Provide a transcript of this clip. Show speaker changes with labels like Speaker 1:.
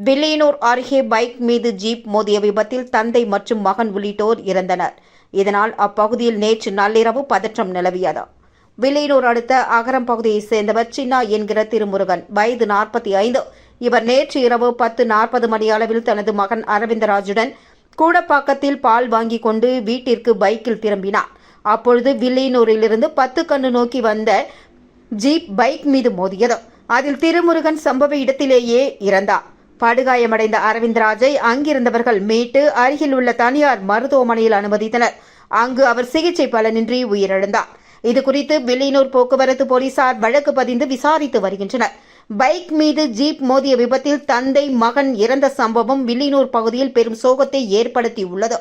Speaker 1: வில்லியனூர் அருகே பைக் மீது ஜீப் மோதிய விபத்தில் தந்தை மற்றும் மகன் உள்ளிட்டோர் இறந்தனர். இதனால் அப்பகுதியில் நேற்று நள்ளிரவு பதற்றம் நிலவியது. வில்லியனூர் அடுத்த அகரம் பகுதியைச் சேர்ந்தவர் சின்னா என்கிற திருமுருகன், வயது 45. இவர் நேற்று இரவு 10:40 மணி அளவில் தனது மகன் அரவிந்தராஜுடன் கூடப்பாக்கத்தில் பால் வாங்கிக் கொண்டு வீட்டிற்கு பைக்கில் திரும்பினார். அப்பொழுது வில்லியனூரிலிருந்து 10 கண்ணு நோக்கி வந்த ஜீப் பைக் மீது மோதியது. அதில் திருமுருகன் சம்பவ இடத்திலேயே இறந்தார். படுகாயமடைந்த அரவிந்தராஜை அங்கிருந்தவர்கள் மீட்டு அருகில் உள்ள தனியார் மருத்துவமனையில் அனுமதித்தனர். அங்கு அவர் சிகிச்சை பலனின்றி உயிரிழந்தார். இதுகுறித்து வில்லியனூர் போக்குவரத்து போலீசார் வழக்கு பதிந்து விசாரித்து வருகின்றனர். பைக் மீது ஜீப் மோதிய விபத்தில் தந்தை மகன் இறந்த சம்பவம் வில்லியனூர் பகுதியில் பெரும் சோகத்தை ஏற்படுத்தியுள்ளது.